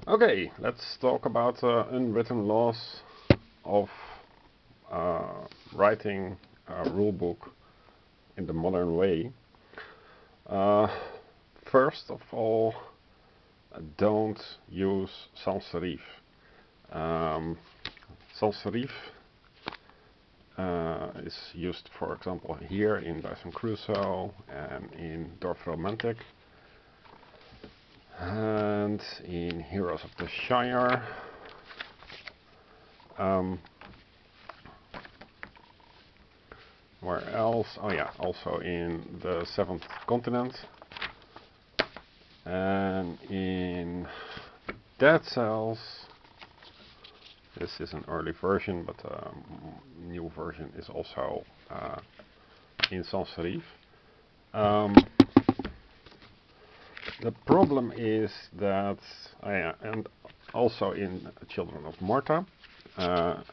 Okay, let's talk about unwritten laws of writing a rulebook in the modern way. Uh, First of all, don't use sans serif. Sans serif is used, for example, here in Dyson Crusoe and in Dwarf Romantic and in Heroes of the Shire. Where else? Oh yeah, also in the Seventh Continent and in Dead Cells. This is an early version, but new version is also in sans serif. The problem is that, and also in Children of Morta,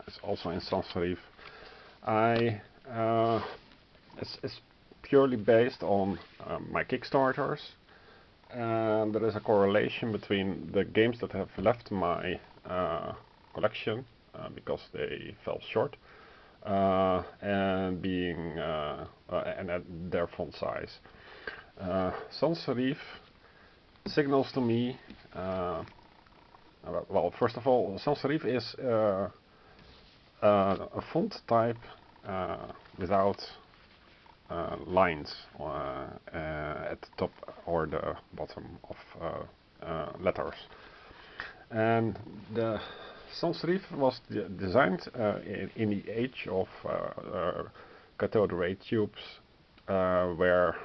it's also in sans serif. It's purely based on my Kickstarters, and there is a correlation between the games that have left my collection because they fell short and being and at their font size. Sans serif signals to me. Well, first of all, sans serif is a font type without lines at the top or the bottom of letters. And the sans serif was designed in the age of cathode ray tubes, where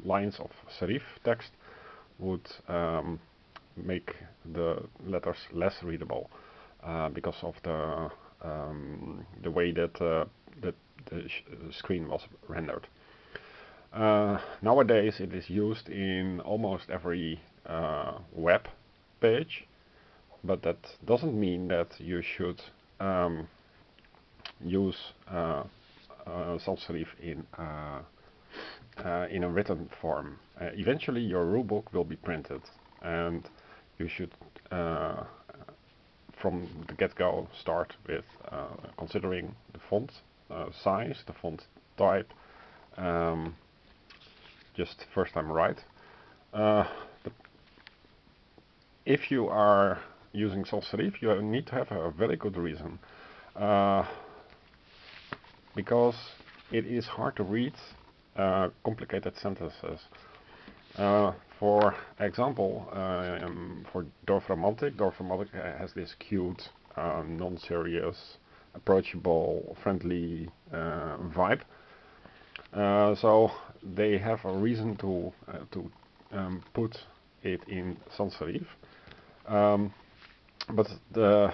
lines of serif text would make the letters less readable because of the way that the screen was rendered. Nowadays it is used in almost every web page, but that doesn't mean that you should use sans serif in a written form. Eventually your rulebook will be printed, and you should from the get-go start with considering the font size, the font type, just first time right. If you are using sans serif, you need to have a very good reason, because it is hard to read complicated sentences. For example, for Dwarf Romantic has this cute, non-serious, approachable, friendly vibe. So they have a reason to put it in sans serif. But there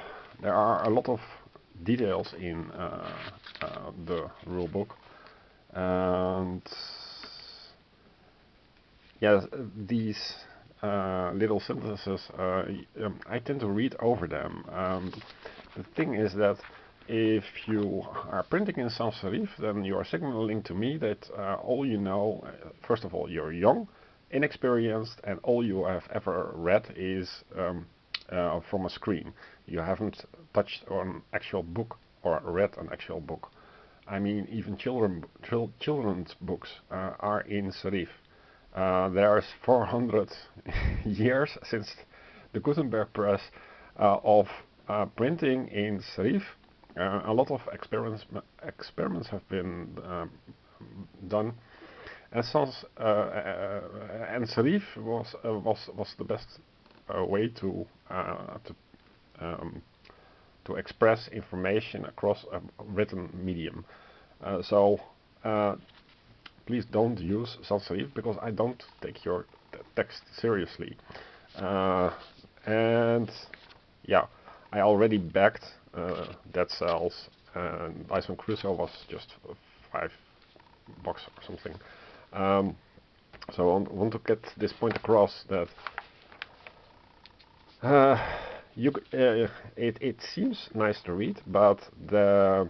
are a lot of details in the rulebook, and yes, these little sentences, I tend to read over them. The thing is that if you are printing in sans serif, then you are signaling to me that all you know, first of all, you're young, inexperienced, and all you have ever read is from a screen. You haven't touched an actual book or read an actual book. I mean, even children's books are in serif. There's 400 years since the Gutenberg press of printing in serif. A lot of experiments have been done, and serif was the best way to express information across a written medium. So please don't use sans serif, because I don't take your text seriously. And yeah, I already backed Dead Cells, and Dyson Crusoe was just $5 or something. So I want to get this point across that it seems nice to read, but the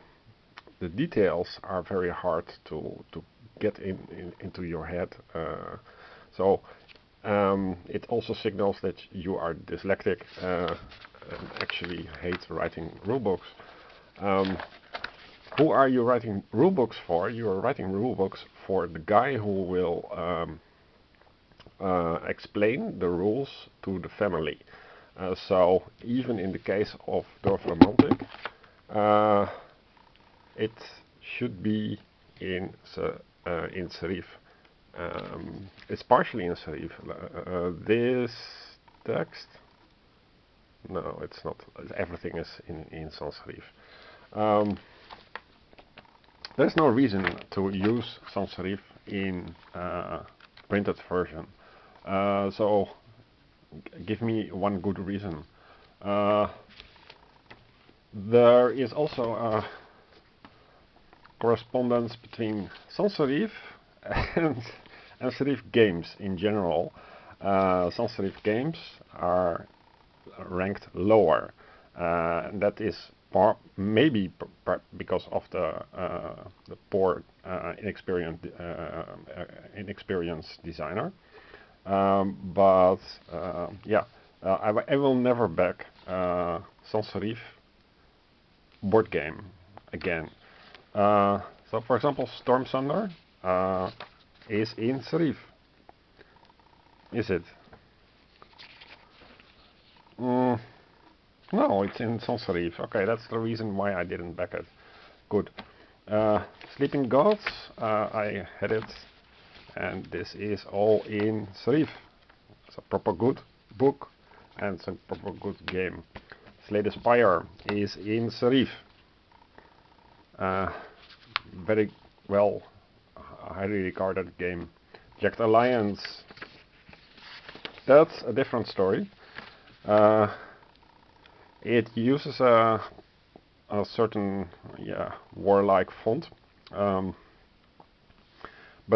details are very hard to get into your head. So It also signals that you are dyslectic and actually hate writing rulebooks. Who are you writing rulebooks for? You are writing rulebooks for the guy who will explain the rules to the family. So even in the case of Dorf Romantic, it should be in serif. It's partially in serif. This text, no, it's not. Everything is in sans serif. There's no reason to use sans serif in printed version. So give me one good reason. There is also a correspondence between sans serif and serif games in general. Sans serif games are ranked lower. That is maybe because of the poor inexperienced designer. But yeah, I will never back sans serif board game again. So for example, Storm Thunder is in serif. Is it? No, it's in sans serif. Okay, that's the reason why I didn't back it. Good. Sleeping Gods, I had it, and this is all in serif. It's a proper good book and it's a proper good game. Slay the Spire is in serif. Very well, highly regarded game. Jacked Alliance, that's a different story. It uses a certain warlike font, but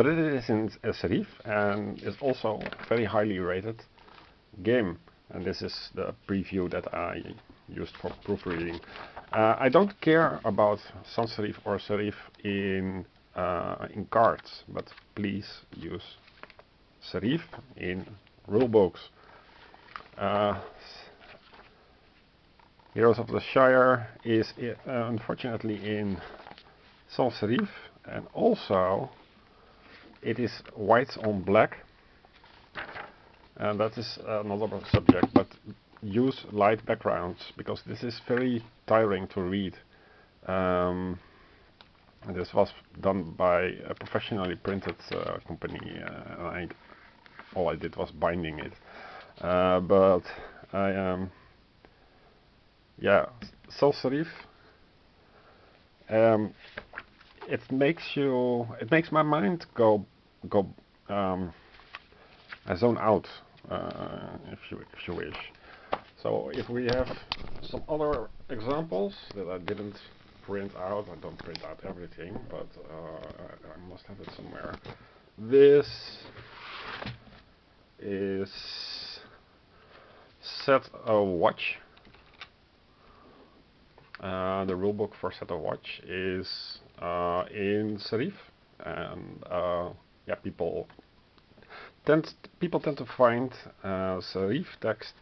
it is in serif and is also very highly rated game. And this is the preview that I used for proofreading. I don't care about sans serif or serif in cards, but please use serif in rulebooks. Heroes of the Shire is unfortunately in sans serif, and also it is white on black, and that is another subject, but use light backgrounds because this is very tiring to read. This was done by a professionally printed company, and all I did was binding it, but I yeah, sans serif. It makes my mind go zone out, if you wish. So if we have some other examples that I didn't print out, I don't print out everything, but I must have it somewhere. This is Set a Watch. The rulebook for Set a Watch is in serif, and yeah, people tend to find serif text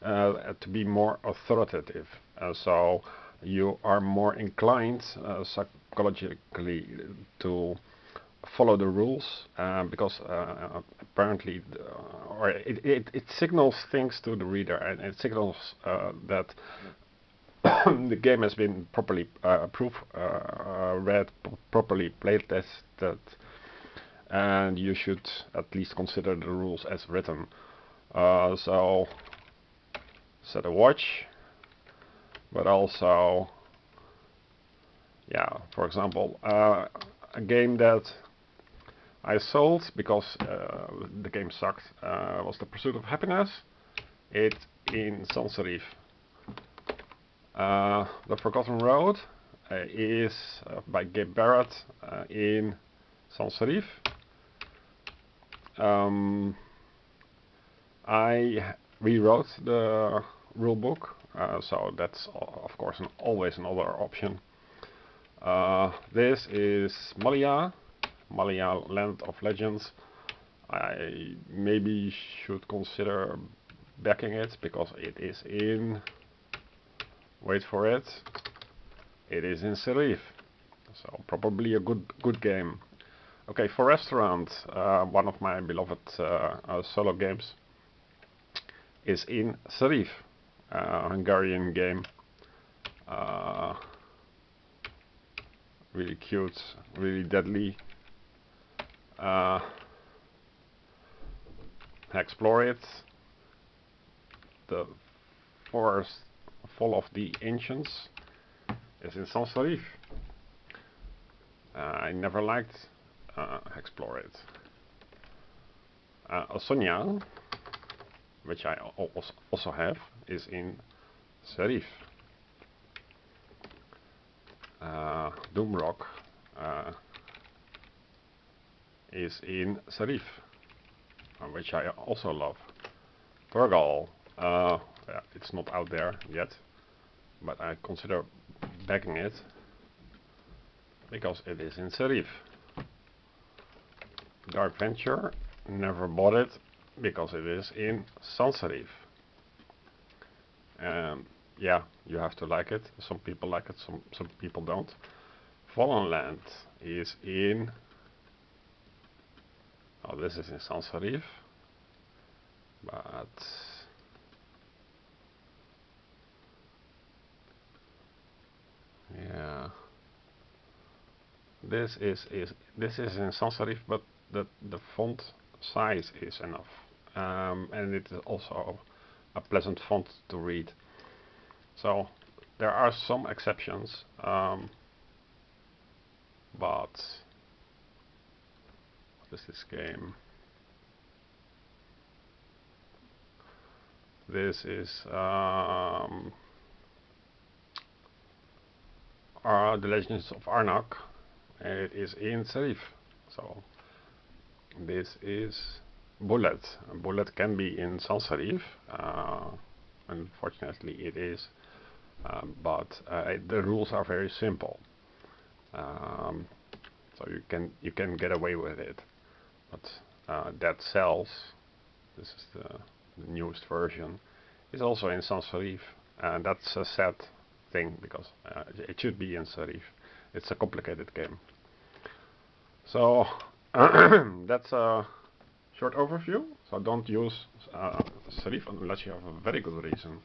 to be more authoritative. So you are more inclined psychologically to follow the rules because apparently it signals things to the reader, and it signals that the game has been properly read, properly playtested, and you should at least consider the rules as written. So Set a Watch, but also, yeah, for example, a game that I sold because the game sucked was The Pursuit of Happiness. It in sans serif. The Forgotten Road is by Gabe Barrett in sans serif. I rewrote the rulebook, so that's of course always another option. This is Malia, Land of Legends. I maybe should consider backing it because it is in, wait for it, it is in serif. So probably a good game. Okay, for restaurant, one of my beloved solo games is in serif, Hungarian game. Really cute, really deadly. Explore it. The forest full of the ancients is in sans serif. I never liked explore it. Sonia, which I also have, is in serif. Doomrock is in serif, which I also love. Turgal, yeah, it's not out there yet, but I consider backing it because it is in serif. Dark Venture, never bought it because it is in sans serif. And yeah, you have to like it. Some people like it, some people don't. Fallen Land is in, oh, this is in sans serif, but yeah, this is in sans serif, but the font size is enough, and it is also a pleasant font to read. So there are some exceptions, but what is this game? This is The Legends of Arnak. It is in serif. So this is Bullet. Bullet can be in sans serif. Unfortunately, it is, but the rules are very simple. So you can get away with it. But Dead Cells, this is the newest version, is also in sans serif, and that's a sad thing because it should be in serif. It's a complicated game. So that's a short overview. So don't use serif unless you have a very good reason.